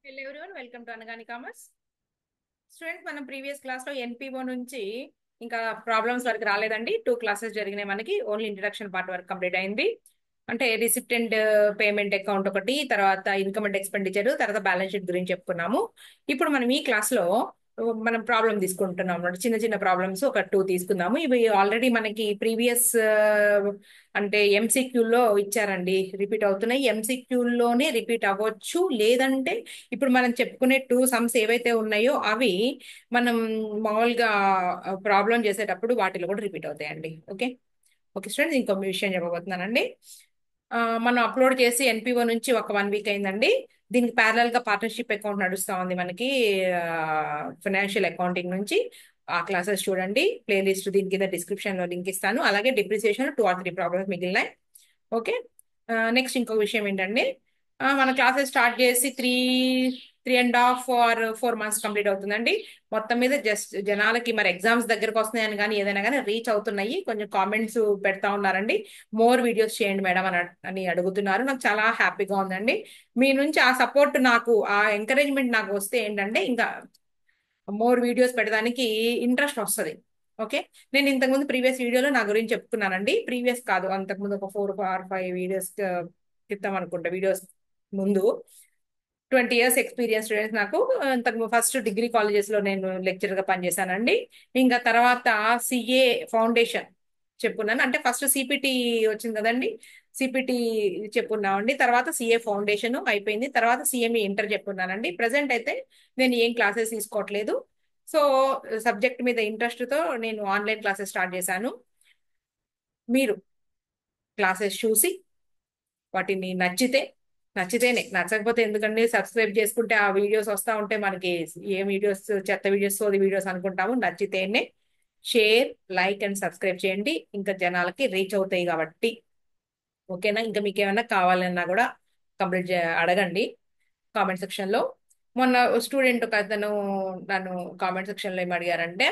Hello everyone, welcome to Anagani commerce. Students, మనం previous class లో NPO నుంచి ఇంకా ప్రాబ్లమ్స్ వరకు రాలేదండి. 2 క్లాసెస్ జరిగినాయి. మనకి ఓన్లీ ఇంట్రడక్షన్ పార్ట్ వరకు కంప్లీట్ అయింది. అంటే రిసిప్టెంట్ పేమెంట్ అకౌంట్ ఒకటి, తర్వాత ఇన్కమ్ అండ్ ఎక్స్పెండిచర్, తర్వాత బ్యాలెన్స్ షీట్ గురించి చెప్పుకున్నాము. ఇప్పుడు మనం ఈ క్లాస్ లో మనం ప్రాబ్లం తీసుకుంటున్నాం అన్నమాట. చిన్న చిన్న ప్రాబ్లమ్స్ ఒక 2 తీసుకుందాము. ఇవి ఆల్రెడీ మనకి ప్రీవియస్ అంటే ఎంసీక్యూలో ఇచ్చారండి, రిపీట్ అవుతున్నాయి. ఎంసీక్యూలోనే రిపీట్ అవ్వచ్చు, లేదంటే ఇప్పుడు మనం చెప్పుకునే 2 సమ్స్ ఏవైతే ఉన్నాయో అవి మనం మామూలుగా ప్రాబ్లం చేసేటప్పుడు వాటిలో కూడా రిపీట్ అవుతాయండి. ఓకే ఓకే స్టూడెంట్స్, ఇంకో విషయం చెప్పబోతున్నానండి. మనం అప్లోడ్ చేసి ఎన్పిఓ నుంచి ఒక 1 వీక్ అయిందండి. దీనికి ప్యారలల్ గా పార్ట్నర్షిప్ అకౌంట్ నడుస్తా ఉంది మనకి, ఫైనాన్షియల్ అకౌంటింగ్ నుంచి. ఆ క్లాసెస్ చూడండి, ప్లేలిస్ట్ దీని కింద డిస్క్రిప్షన్ లో లింక్ ఇస్తాను. అలాగే డిప్రిసియేషన్ 2 or 3 ప్రాబ్లమ్స్ మిగిలినాయి. ఓకే. నెక్స్ట్ ఇంకో విషయం ఏంటంటే, మన క్లాసెస్ స్టార్ట్ చేసి 3.5 or 4 months కంప్లీట్ అవుతుందండి. మొత్తం మీద జస్ట్ జనాలకి మరి ఎగ్జామ్స్ దగ్గరకు వస్తున్నాయని కానీ ఏదైనా కానీ రీచ్ అవుతున్నాయి. కొంచెం కామెంట్స్ పెడతా ఉన్నారండి, మోర్ వీడియోస్ చేయండి మేడం అని అడుగుతున్నారు. నాకు చాలా హ్యాపీగా ఉందండి. మీ నుంచి ఆ సపోర్ట్, నాకు ఆ ఎంకరేజ్మెంట్ నాకు వస్తే ఏంటంటే ఇంకా మోర్ వీడియోస్ పెట్టడానికి ఇంట్రెస్ట్ వస్తుంది. ఓకే. నేను ఇంతకుముందు ప్రీవియస్ వీడియోలో నా గురించి చెప్పుకున్నానండి. ప్రీవియస్ కాదు, అంతకుముందు ఒక 4 or 5 వీడియోస్ క్రితం అనుకుంటా, వీడియోస్ ముందు. 20 years ఎక్స్పీరియన్స్ స్టూడెంట్స్ నాకు. ఇంతకు ఫస్ట్ డిగ్రీ కాలేజెస్ లో నేను లెక్చర్ గా పనిచేశానండి. ఇంకా తర్వాత సిఏ ఫౌండేషన్ చెప్పున్నాను. అంటే ఫస్ట్ సిపిటి వచ్చింది కదండి, సిపిటి చెప్పున్నామండి. తర్వాత సిఏ ఫౌండేషన్ అయిపోయింది. తర్వాత సిఎంఈ ఇంటర్ చెప్పున్నానండి. ప్రజెంట్ అయితే నేను ఏం క్లాసెస్ తీసుకోవట్లేదు. సో సబ్జెక్ట్ మీద ఇంట్రెస్ట్ తో నేను ఆన్లైన్ క్లాసెస్ స్టార్ట్ చేశాను. మీరు క్లాసెస్ చూసి వాటిని నచ్చితేనే, నచ్చకపోతే ఎందుకండి, సబ్స్క్రైబ్ చేసుకుంటే ఆ వీడియోస్ వస్తూ ఉంటే మనకి ఏ వీడియోస్, చెత్త వీడియోస్, సోది వీడియోస్ అనుకుంటాము. నచ్చితేనే షేర్, లైక్ అండ్ సబ్స్క్రైబ్ చేయండి, ఇంకా జనాలకి రీచ్ అవుతాయి కాబట్టి. ఓకేనా. ఇంకా మీకు ఏమైనా కావాలన్నా కూడా అడగండి కామెంట్ సెక్షన్ లో. మొన్న స్టూడెంట్ ఒక అతను నన్ను కామెంట్ సెక్షన్ లో ఏమి అడిగారంటే,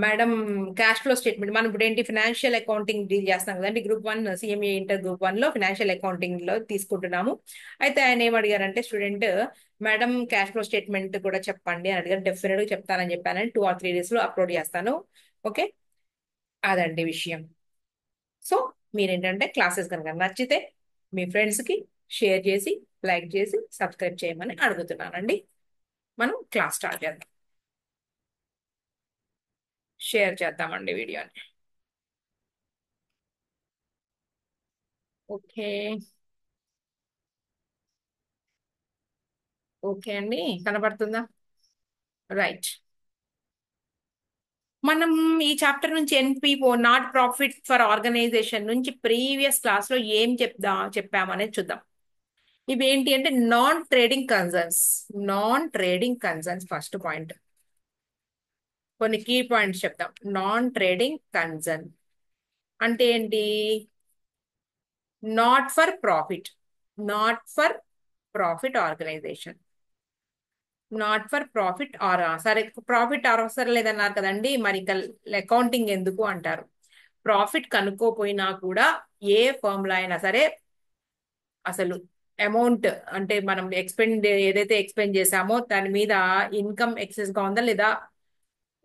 మేడం, క్యాష్ ఫ్లో స్టేట్మెంట్ మనం ఇప్పుడు ఏంటి ఫినాన్షియల్ అకౌంటింగ్ డీల్ చేస్తాం కదండి, గ్రూప్ 1 సిఎంఏ ఇంటర్ గ్రూప్ 1 లో ఫినాన్షియల్ అకౌంటింగ్ లో తీసుకుంటున్నాము. అయితే ఆయన ఏం అడిగారంటే, student, madam cash flow statement కూడా చెప్పండి అని అడిగారు. డెఫినెట్ గా చెప్తానని చెప్పానని 2 or 3 days లో అప్లోడ్ చేస్తాను. ఓకే, అదండి విషయం. సో మీరేంటంటే క్లాసెస్ కనుక నచ్చితే మీ ఫ్రెండ్స్ కి షేర్ చేసి, లైక్ చేసి, సబ్స్క్రైబ్ చేయమని అడుగుతున్నానండి. మనం క్లాస్ స్టార్ట్ చేద్దాం. షేర్ చేద్దామండి వీడియోని. ఓకే ఓకే అండి, కనబడుతుందా? రైట్. మనం ఈ చాప్టర్ నుంచి NPO, not profit for organization నుంచి ప్రీవియస్ క్లాస్ లో ఏం చెప్పామనేది చూద్దాం. ఇవి ఏంటి అంటే non trading concerns. Non trading concerns first point. కొన్ని కీ పాయింట్స్ చెప్తాం. నాన్ ట్రేడింగ్ కన్సర్న్ అంటే ఏంటి? Not for profit, not for profit organization, not for profit are, సరే ప్రాఫిట్ అవసరం లేదన్నారు కదండి, మరి ఇంకా అకౌంటింగ్ ఎందుకు అంటారు. ప్రాఫిట్ కనుక్కోపోయినా కూడా ఏ ఫర్మ్ లో అయినా సరే అసలు అమౌంట్, అంటే మనం ఏదైతే ఎక్స్పెండ్ చేసామో దాని మీద ఇన్కమ్ ఎక్సెస్ గా ఉందా లేదా,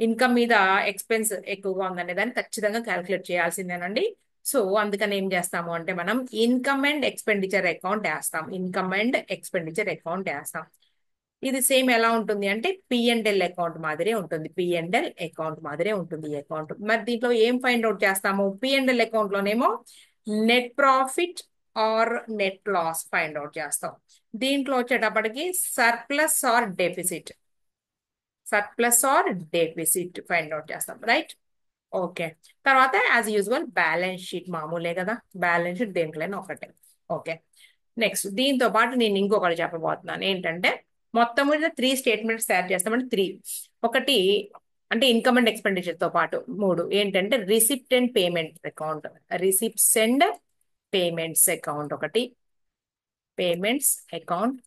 ఇన్కమ్ మీద ఎక్స్పెన్స్ ఎక్కువగా ఉందనే దాన్ని ఖచ్చితంగా క్యాలిక్యులేట్ చేయాల్సిందేనండి. సో అందుకని ఏం చేస్తాము అంటే మనం ఇన్కమ్ అండ్ ఎక్స్పెండిచర్ అకౌంట్ వేస్తాం. ఇన్కమ్ అండ్ ఎక్స్పెండిచర్ అకౌంట్ వేస్తాం. ఇది సేమ్ ఎలా ఉంటుంది అంటే పిఎండ్ఎల్ అకౌంట్ మాదిరే ఉంటుంది. పిఎండ్ఎల్ అకౌంట్ మాదిరే ఉంటుంది ఈ అకౌంట్. మరి దీంట్లో ఏం ఫైండ్ అవుట్ చేస్తాము? పిఎండ్ఎల్ అకౌంట్ లోనేమో net profit or net loss find out చేస్తాం. దీంట్లో వచ్చేటప్పటికి surplus or deficit, surplus or deficit find out చేస్తాం. రైట్. ఓకే. తర్వాత యాజ్ యూజువల్ బ్యాలెన్స్ షీట్ మామూలే కదా, బ్యాలెన్స్ షీట్ దేంట్లోనే ఒకటే. ఓకే. నెక్స్ట్ దీంతో పాటు నేను ఇంకొకటి చెప్పబోతున్నాను. ఏంటంటే మొత్తం మీద 3 స్టేట్మెంట్స్ తయారు చేస్తామంటే 3. ఒకటి అంటే ఇన్కమ్ అండ్ ఎక్స్పెండిచర్ తో పాటు 3 ఏంటంటే receipt and payment account, receipts and payments account ఒకటి, పేమెంట్స్ అకౌంట్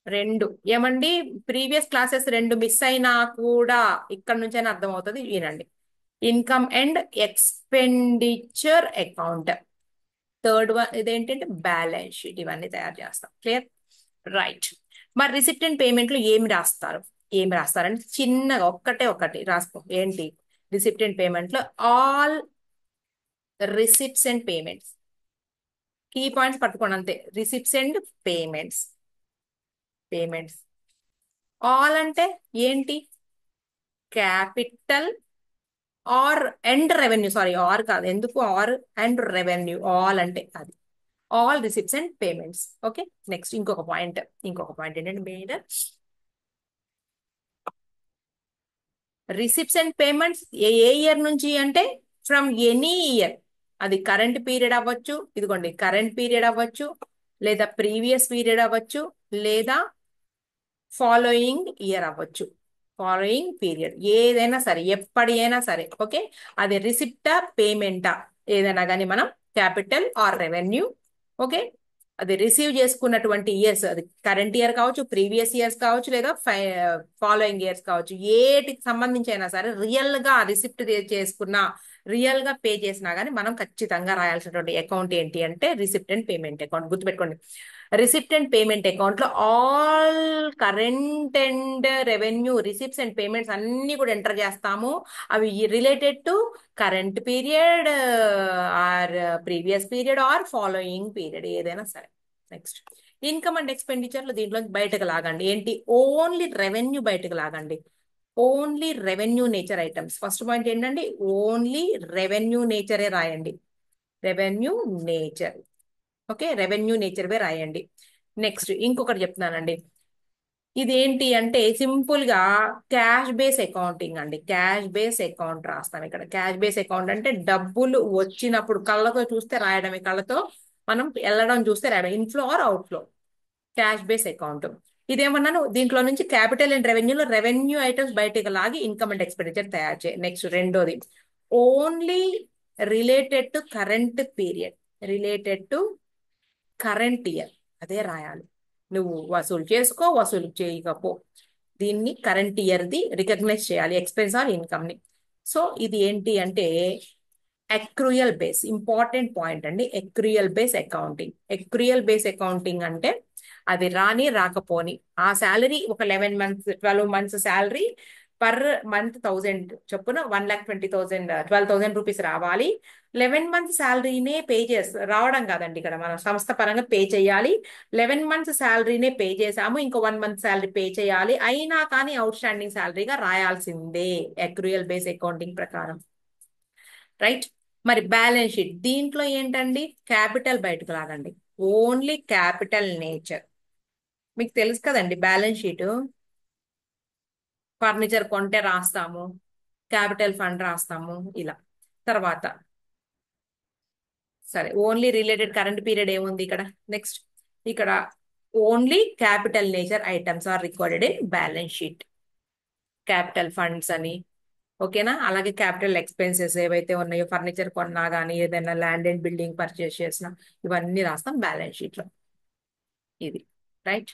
2. ఏమండి, ప్రీవియస్ క్లాసెస్ 2 మిస్ అయినా కూడా ఇక్కడ నుంచైనా అర్థం అవుతుంది, వినండి. Income and expenditure account. Third one ఇదేంటంటే బ్యాలెన్స్ షీట్. ఇవన్నీ తయారు చేస్తాం. క్లియర్. రైట్. మరి రిసిప్టెంట్ పేమెంట్లు ఏమి రాస్తారంటే చిన్నగా ఒకటి రాసుకో. ఏంటి రిసిప్టెంట్ పేమెంట్లో? All receipts and payments. Key points పట్టుకోండి అంతే. Receipts and payments. Payments all అంటే ఏంటి? Capital or and revenue. Sorry, or కాదు. ఎందుకు ఆర్? And revenue. ఆల్ అంటే అది. All receipts and payments. Okay. Next ఇంకొక పాయింట్ ఏంటంటే మెయిన్ రిసిప్ట్స్ అండ్ పేమెంట్స్ ఏ ఇయర్ నుంచి అంటే ఫ్రమ్ ఎనీ ఇయర్. అది కరెంట్ పీరియడ్ అవ్వచ్చు, ఇదిగోండి కరెంట్ పీరియడ్ అవ్వచ్చు, లేదా ప్రీవియస్ పీరియడ్ అవ్వచ్చు, లేదా ఫాలోయింగ్ ఇయర్ అవ్వచ్చు. ఫాలోయింగ్ పీరియడ్ ఏదైనా సరే, ఎప్పటి అయినా సరే. ఓకే. అది రిసిప్టా పేమెంటా ఏదైనా కానీ మనం క్యాపిటల్ ఆర్ రెవెన్యూ. ఓకే. అది రిసీవ్ చేసుకున్నటువంటి ఇయర్స్, అది కరెంట్ ఇయర్ కావచ్చు, ప్రీవియస్ ఇయర్స్ కావచ్చు, లేదా ఫాలోయింగ్ ఇయర్స్ కావచ్చు. ఏటికి సంబంధించి అయినా సరే రియల్ గా రిసిప్ట్ చేసుకున్న, రియల్ గా పే చేసినా గానీ మనం ఖచ్చితంగా రాయాల్సినటువంటి అకౌంట్ ఏంటి అంటే రిసిప్ట్ అండ్ పేమెంట్ అకౌంట్. గుర్తుపెట్టుకోండి. రిసిప్ట్ అండ్ పేమెంట్ అకౌంట్ లో all current and revenue receipts and payments అన్ని కూడా ఎంటర్ చేస్తాము. అవి related to current period are previous period are following period ఏదైనా సరే. నెక్స్ట్ ఇన్కమ్ అండ్ ఎక్స్పెండిచర్ లో దీంట్లో బయటకు లాగండి. ఏంటి? ఓన్లీ రెవెన్యూ బయటకు లాగండి. Only revenue nature items. First point ఏంటండి? ఓన్లీ రెవెన్యూ నేచరే రాయండి. Revenue nature. Okay. Revenue nature వే రాయండి. నెక్స్ట్ ఇంకొకటి చెప్తున్నానండి. ఇదేంటి అంటే సింపుల్ గా క్యాష్ బేస్ అకౌంటింగ్ అండి. క్యాష్ బేస్ అకౌంట్ రాస్తాం ఇక్కడ. క్యాష్ బేస్ అకౌంట్ అంటే డబ్బులు వచ్చినప్పుడు కళ్ళతో చూస్తే రాయడమే, కళ్ళతో మనం వెళ్ళడం చూస్తే రాయడం. Inflow or outflow. Cash base account. ఇదేమన్నాను? దీంట్లో నుంచి క్యాపిటల్ అండ్ రెవెన్యూలో రెవెన్యూ ఐటమ్స్ బయటకు లాగి ఇన్కమ్ అండ్ ఎక్స్పెండిచర్ తయారు చేయి. నెక్స్ట్ రెండోది only related to current period, related to current year అదే రాయాలి. నువ్వు వసూలు చేసుకో, వసూలు చేయకపో, దీన్ని కరెంట్ ఇయర్ ది రికగ్నైజ్ చేయాలి ఎక్స్పెన్స్ ఆర్ ఇన్కమ్ ని. సో ఇది ఏంటి అంటే అక్రూయల్ బేస్. ఇంపార్టెంట్ పాయింట్ అండి. Accrual base accounting. Accrual base accounting అంటే అది రాని రాకపోని ఆ శాలరీ ఒక 11 months 12 months salary per month 1000 చొప్పున 1,20,000 12,000 రూపీస్ రావాలి. 11 months శాలరీనే పే రావడం కాదండి, ఇక్కడ మనం సంస్థ పరంగా పే చేయాలి. 11 months శాలరీనే పే చేసాము, ఇంకో 1 month శాలరీ పే చేయాలి. అయినా కానీ అవుట్ స్టాండింగ్ శాలరీగా రాయాల్సిందే అక్రూయల్ బేస్ అకౌంటింగ్ ప్రకారం. రైట్. మరి బ్యాలెన్స్ షీట్ దీంట్లో ఏంటండి? క్యాపిటల్ బయటకు రాగండి. Only capital nature. మీకు తెలుసు కదండి బ్యాలెన్స్ షీట్. ఫర్నిచర్ కొంటే రాస్తాము, క్యాపిటల్ ఫండ్ రాస్తాము ఇలా. తర్వాత సరే ఓన్లీ రిలేటెడ్ కరెంట్ పీరియడ్ ఏముంది ఇక్కడ? నెక్స్ట్ ఇక్కడ only capital nature items are recorded in balance sheet. Capital funds అని. ఓకేనా? అలాగే క్యాపిటల్ ఎక్స్పెన్సెస్ ఏవైతే ఉన్నాయో, ఫర్నిచర్ కొన్నా కానీ ఏదైనా ల్యాండ్ అండ్ బిల్డింగ్ పర్చేస్ చేసినా ఇవన్నీ రాస్తాం బ్యాలెన్స్ షీట్ లో. ఇది రైట్.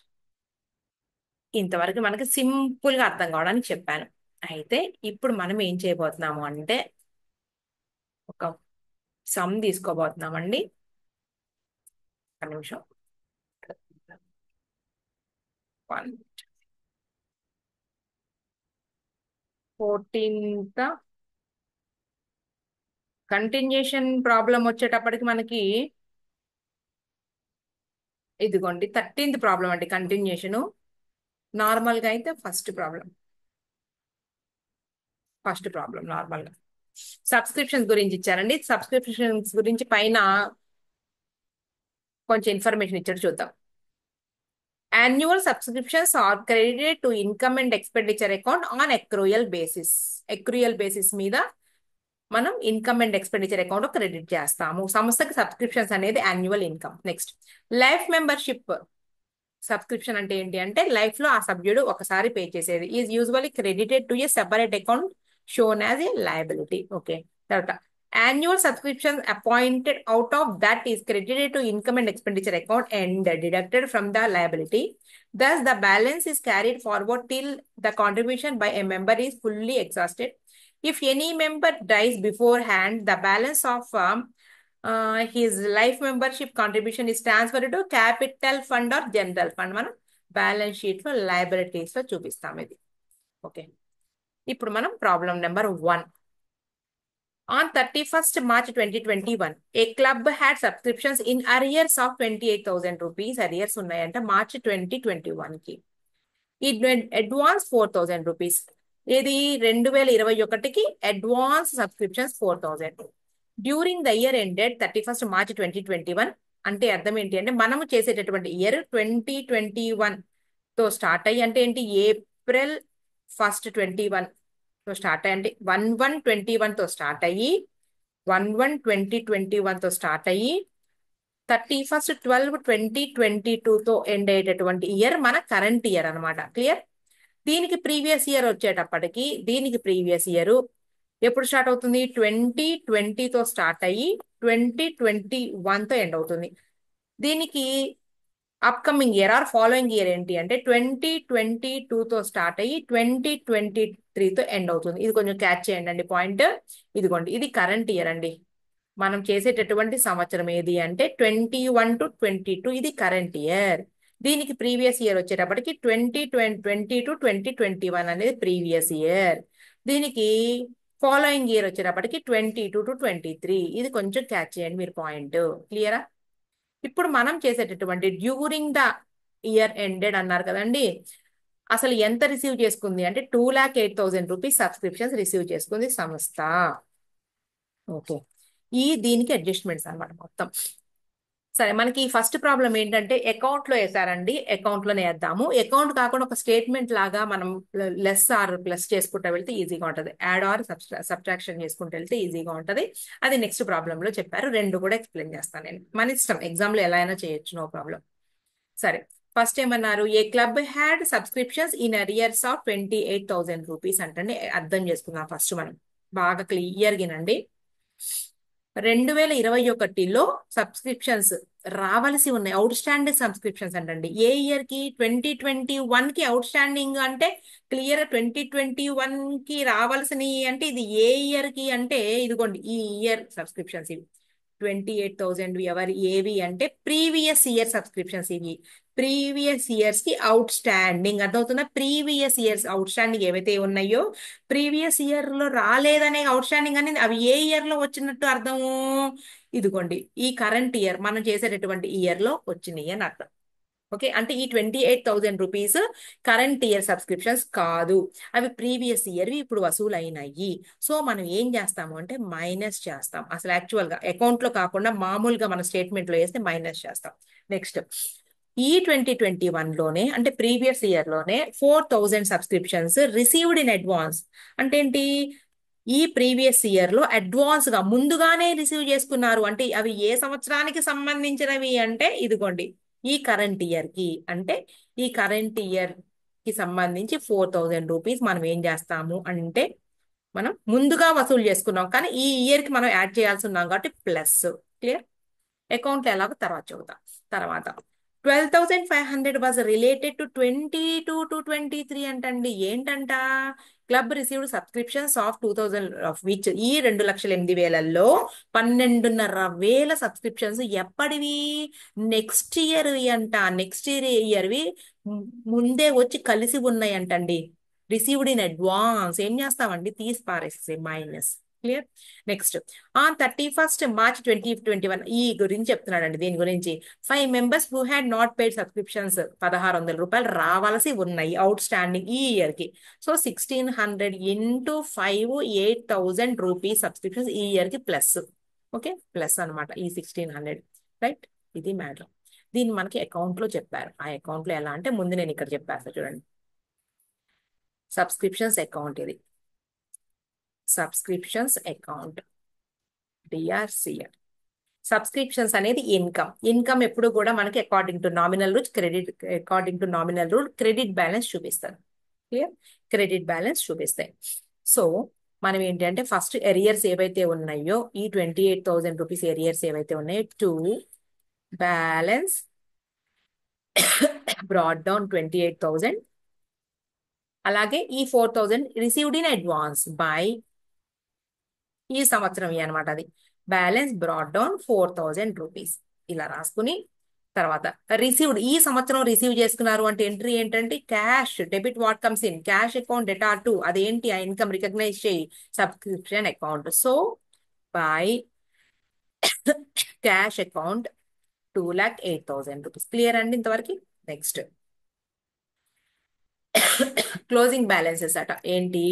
ఇంతవరకు మనకి సింపుల్ గా అర్థం కావడానికి చెప్పాను. అయితే ఇప్పుడు మనం ఏం చేయబోతున్నాము అంటే ఒక సమ్ తీసుకోబోతున్నామండి. ఒక నిమిషం. 14th కంటిన్యూషన్ ప్రాబ్లం వచ్చేటప్పటికి మనకి ఇదిగోండి 13th ప్రాబ్లం అండి. కంటిన్యూషన్ నార్మల్ గా అయితే ఫస్ట్ ప్రాబ్లం నార్మల్ గా సబ్స్క్రిప్షన్స్ గురించి ఇచ్చారండి. సబ్స్క్రిప్షన్స్ గురించి పైన కొంచెం ఇన్ఫర్మేషన్ ఇచ్చాడు, చూద్దాం. Annual subscriptions are credited to income and expenditure account on accrual basis. Accrual basis మీద మనం income and expenditure account credit చేస్తాము. సంస్థకి సబ్స్క్రిప్షన్స్ అనేది annual income. Next life membership subscription అంటే ఏంటి అంటే లైఫ్ లో ఆ సభ్యుడు ఒకసారి పే చేసేది. Is usually credited to a separate account shown as a liability. Okay. తర్వాత annual subscription appointed out of that is credited to income and expenditure account and deducted from the liability. Thus, the balance is carried forward till the contribution by a member is fully exhausted. If any member dies beforehand, the balance of his life membership contribution is transfer to capital fund or general fund. మనం balance sheet లో liabilities లో చూపిస్తాం ఇది. Okay, ఇప్పుడు మనం problem number 1. On 31st March 2021, a club had subscriptions in arrears of 28,000 rupees. Arrears ఉన్నాయంట March 2021 కి. It went advance 4,000 rupees. ఇది 2021కి advance subscriptions 4,000. During the year ended 31st March 2021. అంటే అర్థం ఏంటి అంటే మనము చేసేటటువంటి ఇయర్ 2021 తో స్టార్ట్ అయ్యి, అంటే ఏంటి, April 1st 21 తో స్టార్ట్ అయ్యి, అంటే 1/1/21 తో స్టార్ట్ అయ్యి 1/1/2021 తో స్టార్ట్ అయ్యి 31st 12 2022 తో ఎండ్ అయ్యేటటువంటి ఇయర్ మన కరెంట్ ఇయర్ అనమాట. క్లియర్? దీనికి ప్రీవియస్ ఇయర్ వచ్చేటప్పటికి, దీనికి ప్రీవియస్ ఇయర్ ఎప్పుడు స్టార్ట్ అవుతుంది? 2020 తో స్టార్ట్ అయ్యి 2021 తో ఎండ్ అవుతుంది. దీనికి upcoming year are following year ఏంటి అంటే 2022 తో స్టార్ట్ అయ్యి 2023 తో ఎండ్ అవుతుంది. ఇది కొంచెం క్యాచ్ చేయండి అండి పాయింట్. ఇదిగోండి, ఇది కరెంట్ ఇయర్ అండి. మనం చేసేటటువంటి సంవత్సరం ఏది అంటే 21 to 22, ఇది కరెంట్ ఇయర్. దీనికి ప్రీవియస్ ఇయర్ వచ్చేటప్పటికి 2020 to 2021 అనేది ప్రీవియస్ ఇయర్. దీనికి ఫాలోయింగ్ ఇయర్ వచ్చేటప్పటికి 22 to 23. ఇది కొంచెం క్యాచ్ చేయండి మీరు పాయింట్. క్లియరా? ఇప్పుడు మనం చేసేటటువంటి డ్యూరింగ్ ద ఇయర్ ఎండెడ్ అన్నారు కదండి, అసలు ఎంత రిసీవ్ చేసుకుంది అంటే 2,08,000 రూపీస్ సబ్స్క్రిప్షన్స్ రిసీవ్ చేసుకుంది సంస్థ. ఓకే, దీనికి అడ్జస్ట్మెంట్స్ అనమాట మొత్తం. సరే, మనకి ఫస్ట్ ప్రాబ్లం ఏంటంటే అకౌంట్ లో వేసారండి, అకౌంట్ లోనే వేద్దాము. అకౌంట్ కాకుండా ఒక స్టేట్మెంట్ లాగా మనం లెస్ ఆర్ ప్లస్ చేసుకుంటూ వెళ్తే ఈజీగా ఉంటుంది, యాడ్ ఆర్ సబ్ట్రాక్షన్ చేసుకుంటూ వెళ్తే ఈజీగా ఉంటుంది. అది నెక్స్ట్ ప్రాబ్లం లో చెప్పారు. రెండు కూడా ఎక్స్ప్లెయిన్ చేస్తాను నేను. మన ఇష్టం, ఎగ్జామ్ లో ఎలా అయినా చేయొచ్చు, నో ప్రాబ్లం. సరే, ఫస్ట్ ఏమన్నారు? A club had subscriptions in arrears of 28,000 rupees అంటే అర్థం చేసుకుందాం ఫస్ట్ మనం బాగా క్లియర్గానండి. 2021లో సబ్స్క్రిప్షన్స్ రావాల్సి ఉన్నాయి, అవుట్ స్టాండింగ్ సబ్స్క్రిప్షన్స్ అంటండి. ఏ ఇయర్ కి? 2021 కి అవుట్ స్టాండింగ్ అంటే క్లియర్ 2021 కి రావాల్సినవి. అంటే ఇది ఏ ఇయర్ కి అంటే ఇదిగోండి, ఈ ఇయర్ సబ్స్క్రిప్షన్స్ ఇవి 28,000 ఏవి అంటే ప్రీవియస్ ఇయర్ సబ్స్క్రిప్షన్స్. ఇవి ప్రీవియస్ ఇయర్స్ కి అవుట్ స్టాండింగ్. అర్థమవుతుందా? ప్రీవియస్ ఇయర్స్ అవుట్ స్టాండింగ్ ఏవైతే ఉన్నాయో ప్రీవియస్ ఇయర్ లో రాలేదనే అవుట్ స్టాండింగ్ అనేది అవి ఏ ఇయర్ లో వచ్చినట్టు అర్థము? ఇదిగోండి, ఈ కరెంట్ ఇయర్ మనం చేసేటటువంటి ఇయర్ లో వచ్చినాయి అని అర్థం. ఓకే, అంటే ఈ 28,000 రూపీస్ కరెంట్ ఇయర్ సబ్స్క్రిప్షన్స్ కాదు, అవి ప్రీవియస్ ఇయర్ ఇప్పుడు వసూలు అయినాయి. సో మనం ఏం చేస్తాము అంటే మైనస్ చేస్తాం. అసలు యాక్చువల్ గా అకౌంట్ లో కాకుండా మామూలుగా మన స్టేట్మెంట్ లో వేస్తే మైనస్ చేస్తాం. నెక్స్ట్, ఈ 2021 లోనే అంటే ప్రీవియస్ ఇయర్ లోనే 4,000 సబ్స్క్రిప్షన్స్ రిసీవ్డ్ ఇన్ అడ్వాన్స్. అంటే ఏంటి? ఈ ప్రీవియస్ ఇయర్ లో అడ్వాన్స్ గా ముందుగానే రిసీవ్ చేసుకున్నారు. అంటే అవి ఏ సంవత్సరానికి సంబంధించినవి అంటే ఇదిగోండి, ఈ కరెంట్ ఇయర్ కి. అంటే ఈ కరెంట్ ఇయర్ కి సంబంధించి 4,000 రూపీస్ మనం ఏం చేస్తాము అంటే మనం ముందుగా వసూలు చేసుకున్నాం, కానీ ఈ ఇయర్ కి మనం యాడ్ చేయాల్సి ఉన్నాం కాబట్టి ప్లస్. క్లియర్? అకౌంట్ ఎలాగో తర్వాత చూద్దాం. తర్వాత 12,500 వాజ్ రిలేటెడ్ టు 22 to 23 అంటండి. ఏంటంట? Club received subscriptions of 2,000 of which, ఈ 2,08,000లో 12,500 సబ్స్క్రిప్షన్స్ ఎప్పటివి? నెక్స్ట్ ఇయర్ అంట. నెక్స్ట్ ఇయర్వి ముందే వచ్చి కలిసి ఉన్నాయి అంటండి. Received in advance. ఏం చేస్తామండి? తీసి పారేసే minus. Clear? Next, on 31st March 2021 ఈ గురించి చెప్తున్నాడండి. దీని గురించి 5 members who had not paid subscriptions 1,600 రూపాయలు రావాల్సి ఉన్నాయి అవుట్ స్టాండింగ్ ఈ ఇయర్ కి. సో 1,600 into 5 8,000 రూపీస్ సబ్స్క్రిప్షన్స్ ఈ ఇయర్ కి ప్లస్. ఓకే, ప్లస్ అనమాట ఈ 1,600. రైట్? ఇది మ్యాటర్. దీన్ని మనకి అకౌంట్ లో చెప్పారు. ఆ అకౌంట్ లో ఎలా అంటే ముందు నేను ఇక్కడ చెప్పాను చూడండి, సబ్స్క్రిప్షన్స్ అకౌంట్. ఇది సబ్స్క్రిప్షన్స్ అకౌంట్, డిఆర్సిఆర్. సబ్స్క్రిప్షన్స్ అనేది ఇన్కమ్. ఇన్కమ్ ఎప్పుడు కూడా మనకి according to nominal rule credit balance చూపిస్తారు. క్లియర్? క్రెడిట్ బ్యాలెన్స్ చూపిస్తాయి. సో మనం ఏంటంటే ఫస్ట్ ఎరియర్స్ ఏవైతే ఉన్నాయో ఈ 28,000 రూపీస్ ఎరియర్స్ ఏవైతే ఉన్నాయో టు బ్యాలెన్స్ బ్రాడ్ డౌన్ 28,000. అలాగే ఈ 4,000 రిసీవ్డ్ ఇన్ అడ్వాన్స్ బై ఈ సంవత్సరం అనమాట. అది బ్యాలెన్స్ బ్రాట్ డౌన్ 4000 రూపీస్ ఇలా రాసుకుని తర్వాత రిసీవ్డ్ ఈ సంవత్సరం రిసీవ్ చేసుకున్నారు అంటే ఎంట్రీ ఏంటంటే cash debit what comes in cash account డెటా to అదేంటి ఆ ఇన్కమ్ రికగ్నైజ్ చేయి subscription account so by cash account 2,08,000 rupees clear అండి ఇంతవరకు నెక్స్ట్ క్లోజింగ్ బ్యాలెన్సెస్ అట ఏంటి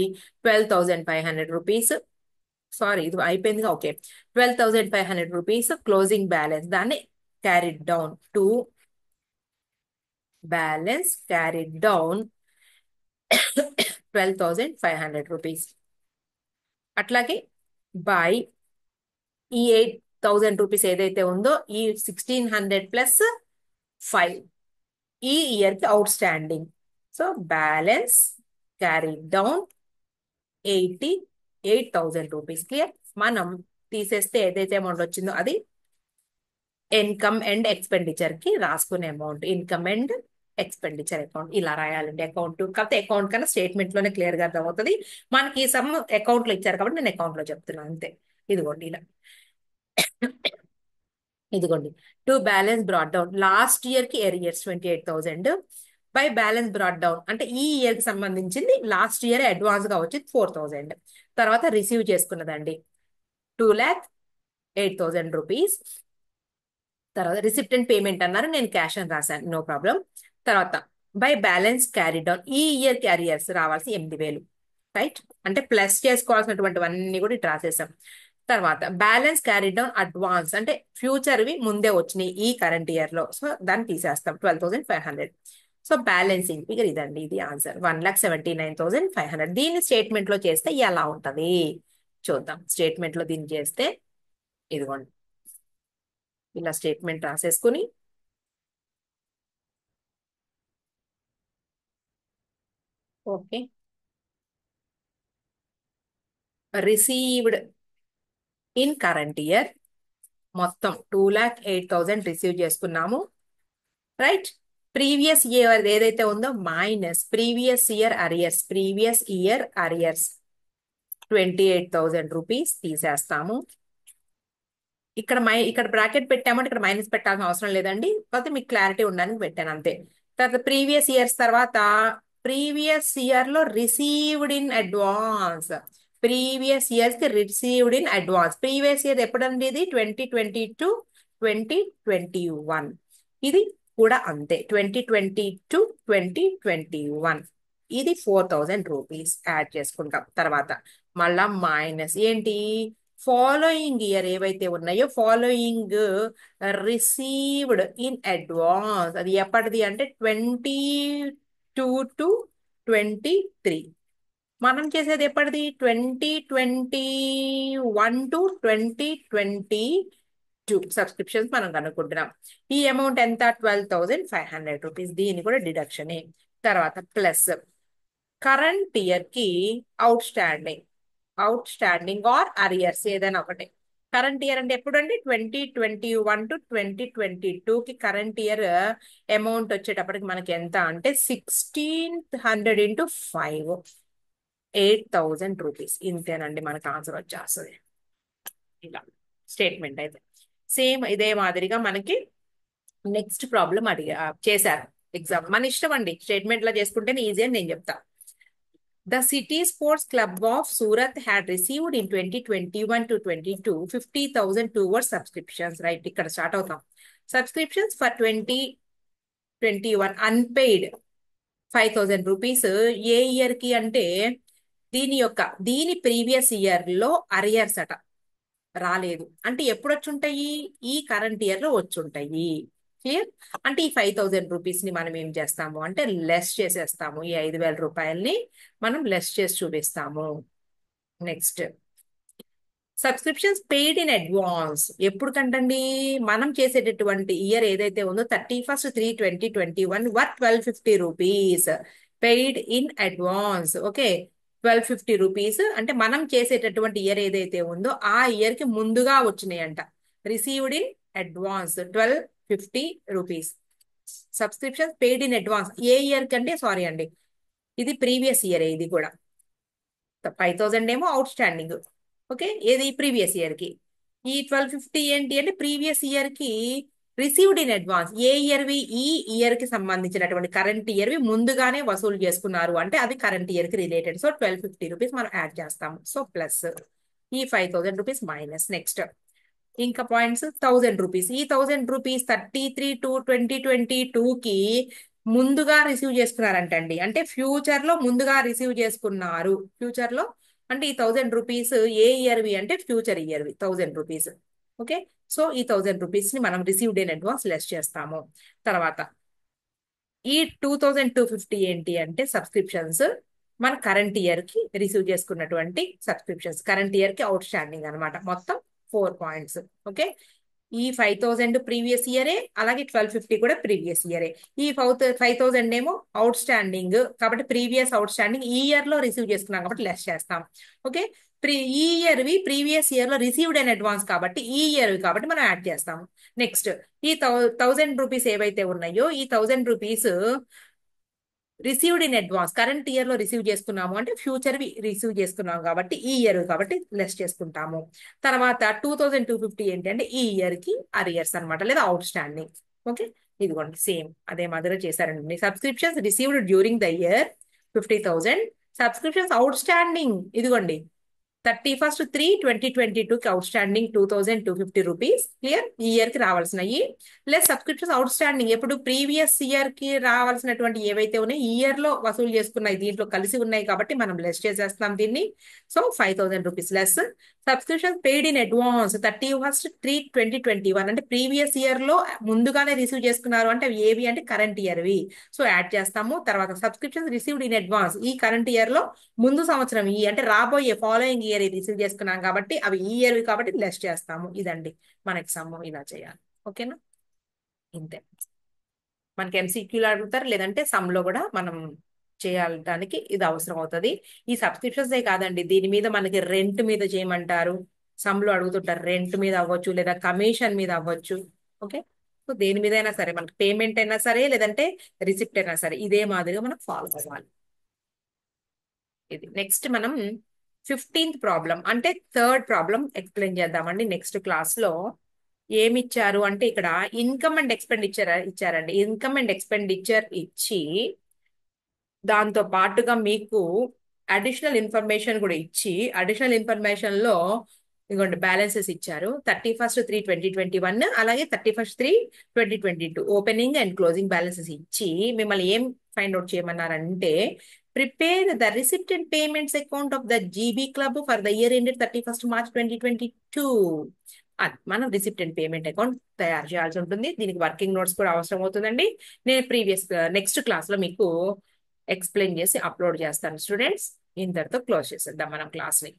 12,500 రూపీస్ సారీ ఇది అయిపోయిందిగా ఓకే 12,500 రూపీస్ క్లోజింగ్ బ్యాలెన్స్ దాన్ని carried down to balance carried down 12,500 rupees అట్లాగే బై ఈ 8,000 రూపీస్ ఏదైతే ఉందో ఈ 1,600 ప్లస్ 5 ఈ ఇయర్ కి out standing so balance carried down 88,000 rupees clear మనం తీసేస్తే ఏదైతే అమౌంట్ వచ్చిందో అది ఇన్కమ్ అండ్ ఎక్స్పెండిచర్ కి రాసుకునే amount income and expenditure account ఇలా రాయాలండి అకౌంట్ కాకపోతే అకౌంట్ కన్నా స్టేట్మెంట్ లోనే క్లియర్ గా అర్థమవుతుంది మనకి ఈ సమ్ అకౌంట్ లో ఇచ్చారు కాబట్టి నేను అకౌంట్ లో చెప్తున్నాను అంతే ఇదిగోండి ఇలా ఇదిగోండి to balance brought down last year కి arrears 28,000 by balance brought down అంటే ఈ ఇయర్ కి సంబంధించింది లాస్ట్ ఇయర్ అడ్వాన్స్ గా వచ్చింది 4,000 తర్వాత రిసీవ్ చేసుకున్నదండి 2,08,000 రూపీస్ తర్వాత రిసిప్టెంట్ పేమెంట్ అన్నారు నేను క్యాష్ అని రాశాను నో ప్రాబ్లం తర్వాత బై బ్యాలెన్స్ క్యారీ డౌన్ ఈ ఇయర్ క్యారియర్స్ రావాల్సి 8,000 రైట్ అంటే ప్లస్ చేసుకోవాల్సినటువంటివన్నీ కూడా ఇటు రాసేసాం తర్వాత బ్యాలెన్స్ క్యారీ డౌన్ అడ్వాన్స్ అంటే ఫ్యూచర్వి ముందే వచ్చినాయి ఈ కరెంట్ ఇయర్ లో సో దాన్ని తీసేస్తాం 12,500 సో బ్యాలెన్సింగ్ ఫిగర్ ఇదండి ఇది ఆన్సర్ 1,79,500 దీన్ని స్టేట్మెంట్ లో చేస్తే ఎలా ఉంటది చూద్దాం స్టేట్మెంట్ లో దీన్ని చేస్తే ఇదిగోండి ఇలా స్టేట్మెంట్ రాసేసుకుని okay received in current year మొత్తం 2,08,000 రిసీవ్ చేసుకున్నాము రైట్ ప్రీవియస్ ఇయర్ ఏదైతే ఉందో minus previous year arrears 28,000 rupees తీసేస్తాము ఇక్కడ బ్రాకెట్ పెట్టామంటే ఇక్కడ మైనస్ పెట్టాల్సిన అవసరం లేదండి కాకపోతే మీకు క్లారిటీ ఉండడానికి పెట్టాను అంతే తర్వాత ప్రీవియస్ ఇయర్స్ తర్వాత ప్రీవియస్ ఇయర్ లో received in advance previous years కి received in advance previous year ఎప్పుడండి ఇది 2020 to 2021 ఇది కూడా అంతే 2020 to 2021 ఇది 4,000 రూపీస్ యాడ్ చేసుకుంటాం తర్వాత మళ్ళా మైనస్ ఏంటి ఫాలోయింగ్ ఇయర్ ఏవైతే ఉన్నాయో ఫాలోయింగ్ రిసీవ్డ్ ఇన్ అడ్వాన్స్ అది ఎప్పటిది అంటే 22 to 23 మనం చేసేది ఎప్పటిది 2021 to 2022 సబ్స్క్రిప్షన్స్ మనం కనుక్కుంటున్నాం ఈ అమౌంట్ ఎంత 12,500 రూపీస్ దీని కూడా డిడక్షన్ తర్వాత ప్లస్ కరెంట్ ఇయర్ కి అవుట్ స్టాండింగ్ ఆర్ అరియర్స్ ఏదైనా ఒకటి కరెంట్ ఇయర్ అంటే ఎప్పుడు అండి 2021 to 2022 కి కరెంట్ ఇయర్ అమౌంట్ వచ్చేటప్పటికి మనకి ఎంత అంటే 1,600 into 5 8,000 రూపీస్ ఇంతేనండి మనకు ఆన్సర్ వచ్చేస్తుంది ఇలా స్టేట్మెంట్ అయితే సేమ్ ఇదే మాదిరిగా మనకి నెక్స్ట్ ప్రాబ్లం చేశారు ఎగ్జామ్ మన ఇష్టం అండి స్టేట్మెంట్ లా చేసుకుంటేనే ఈజీ అని నేను చెప్తా The City Sports Club of Surat had received in 2021 to 22 50,000 towards subscriptions. Right, ఇక్కడ స్టార్ట్ అవుతాం subscriptions for 2021 unpaid 5,000 rupees A year కి అంటే దీని ప్రీవియస్ ఇయర్ లో అరియర్స్ అట రాలేదు అంటే ఎప్పుడు వచ్చుంటాయి ఈ కరెంట్ ఇయర్ లో వచ్చుంటాయి క్లియర్ అంటే ఈ 5,000 రూపీస్ ని మనం ఏం చేస్తాము అంటే లెస్ చేసేస్తాము ఈ 5,000 రూపాయల్ని మనం లెస్ చేసి చూపిస్తాము next subscriptions paid in advance ఎప్పుడు కంటండి మనం చేసేటటువంటి ఇయర్ ఏదైతే ఉందో 31/3/2021 worth 1,250 rupees paid in advance okay 1,250 rupees అంటే మనం చేసేటటువంటి ఇయర్ ఏదైతే ఉందో ఆ ఇయర్ కి ముందుగా వచ్చినాయంట received in advance 1,250 rupees subscription paid in advance ఏ ఇయర్ కంటే సారీ అండి ఇది ప్రీవియస్ ఇయర్ ఇది కూడా 5,000 ఏమో అవుట్ స్టాండింగ్ ఓకే ఏది ప్రీవియస్ ఇయర్ కి ఈ 1250 ఏంటి అంటే ప్రీవియస్ ఇయర్ కి రిసీవ్డ్ ఇన్ అడ్వాన్స్. ఏ ఇయర్ వి? ఈ ఇయర్ కి సంబంధించినటువంటి కరెంట్ ఇయర్ వి ముందుగానే వసూలు చేసుకున్నారు అంటే అది కరెంట్ ఇయర్ కి రిలేటెడ్. సో 1250 రూపీస్ మనం యాడ్ చేస్తాము. సో ప్లస్ ఈ 5000 రూపీస్ మైనస్. నెక్స్ట్ ఇంకా పాయింట్స్ 1000 రూపీస్. ఈ 1000 రూపీస్ 33/2/2022 కి ముందుగా రిసీవ్ చేసుకున్నారంటండి. అంటే ఫ్యూచర్ లో ముందుగా రిసీవ్ చేసుకున్నారు. ఫ్యూచర్ లో అంటే ఈ 1000 రూపీస్ ఏ ఇయర్వి అంటే ఫ్యూచర్ ఇయర్వి 1000 రూపీస్. ఓకే. సో ఈ 1000 రూపీస్ ని మనం రిసీవ్డ్ ఇన్ అడ్వాన్స్ లెస్ చేస్తాము. తర్వాత ఈ 2250 ఏంటి అంటే సబ్స్క్రిప్షన్స్. మన కరెంట్ ఇయర్ కి రిసీవ్ చేసుకున్నటువంటి సబ్స్క్రిప్షన్స్ కరెంట్ ఇయర్ కి అవుట్ స్టాండింగ్ అనమాట. మొత్తం 4 పాయింట్స్. ఓకే. ఈ 5000 ప్రీవియస్ ఇయరే, అలాగే 1250 కూడా ప్రీవియస్ ఇయరే. ఈ 5000 ఏమో అవుట్ స్టాండింగ్ కాబట్టి ప్రీవియస్ అవుట్ స్టాండింగ్ ఈ ఇయర్ లో రిసీవ్ చేసుకున్నాం కాబట్టి లెస్ చేస్తాం. ఓకే. ఈ ఇయర్ వి ప్రీవియస్ ఇయర్ లో రిసీవ్డ్ ఇన్ అడ్వాన్స్ కాబట్టి ఈ ఇయర్ వి కాబట్టి మనం యాడ్ చేస్తాము. నెక్స్ట్ ఈ 1000 రూపీస్ ఏవైతే ఉన్నాయో ఈ 1000 rupees received in advance current year లో రిసీవ్ చేసుకున్నాము అంటే ఫ్యూచర్ వి రిసీవ్ చేసుకున్నాము కాబట్టి ఈ ఇయర్ కాబట్టి లెస్ చేసుకుంటాము. తర్వాత 2250 ఏంటి అంటే ఈ ఇయర్ కి అరియర్స్ అనమాట, లేదా అవుట్ స్టాండింగ్. ఓకే. ఇదిగోండి సేమ్ అదే మాదిరిగా చేశారండి. Subscriptions received during the year 50,000. Subscriptions out standing ఇదిగోండి 31/3/2022 కి అవుట్ స్టాండింగ్ 2250 రూపీస్. క్లియర్. ఈ ఇయర్ కి రావాల్సినవి ప్లస్ సబ్స్క్రిప్షన్స్ అవుట్ స్టాండింగ్ ఎప్పుడు ప్రీవియస్ ఇయర్ కి రావాల్సినటువంటి ఏవైతే ఉన్నాయో ఈ ఇయర్ లో వసూలు చేసుకున్నాయి దీంట్లో కలిసి ఉన్నాయి కాబట్టి మనం లెస్ చేసేస్తాం దీన్ని. So 5000 rupees less subscription paid in advance 31/3/2021 అంటే ప్రీవియస్ ఇయర్ లో ముందుగానే రిసీవ్ చేసుకున్నారు అంటే అవి ఏవి అంటే కరెంట్ ఇయర్ వి. సో యాడ్ చేస్తాము. తర్వాత సబ్స్క్రిప్షన్స్ రిసీవ్డ్ ఇన్ అడ్వాన్స్ ఈ కరెంట్ ఇయర్ లో ముందు సంవత్సరం ఈ అంటే రాబోయే ఫాలోయింగ్ ఇయర్ రిసీవ్ చేసుకున్నాం కాబట్టి అవి ఈ ఇయర్ కాబట్టి లెస్ చేస్తాము. ఇదండి మనకి సమ్ ఇలా చేయాలి. ఓకేనా. ఇంతే. మనకి ఎంసీక్యూలు అడుగుతారు లేదంటే సమ్ లో కూడా మనం చేయడానికి ఇది అవసరం అవుతుంది. ఈ సబ్స్క్రిప్షన్స్ కాదండి దీని మీద మనకి రెంట్ మీద చేయమంటారు. సమ్ లో అడుగుతుంటారు రెంట్ మీద అవ్వచ్చు లేదా కమిషన్ మీద అవ్వచ్చు. ఓకే. సో దేని మీద అయినా సరే మనకి పేమెంట్ అయినా సరే లేదంటే రిసిప్ట్ అయినా సరే ఇదే మాదిరిగా మనం ఫాలో అవ్వాలి. ఇది నెక్స్ట్ మనం 15th ప్రాబ్లం అంటే థర్డ్ ప్రాబ్లం ఎక్స్ప్లెయిన్ చేద్దామండి నెక్స్ట్ క్లాస్ లో. ఏమి ఇచ్చారు అంటే ఇక్కడ ఇన్కమ్ అండ్ ఎక్స్పెండిచర్ ఇచ్చారండి. ఇన్కమ్ అండ్ ఎక్స్పెండిచర్ ఇచ్చి దాంతో పాటుగా మీకు అడిషనల్ ఇన్ఫర్మేషన్ కూడా ఇచ్చి అడిషనల్ ఇన్ఫర్మేషన్ లో ఇదిగోండి బ్యాలెన్సెస్ ఇచ్చారు 31/3/2021 అలాగే 31/3/2022 ఓపెనింగ్ అండ్ క్లోజింగ్ బ్యాలెన్సెస్ ఇచ్చి మిమ్మల్ని ఏం ఫైండ్ అవుట్ చేయమన్నారంటే prepare the receipt and payments account of the GB club for the year ended 31st March 2022. మనం రిసిప్ట్ అండ్ పేమెంట్ అకౌంట్ తయారు చేయాల్సి ఉంటుంది. దీనికి వర్కింగ్ నోట్స్ కూడా అవసరం అవుతుందండి. నేను నెక్స్ట్ క్లాస్ లో మీకు ఎక్స్ప్లెయిన్ చేసి అప్లోడ్ చేస్తాను స్టూడెంట్స్. ఇంతటితో క్లోజ్ చేసేద్దాం మనం క్లాస్ ని.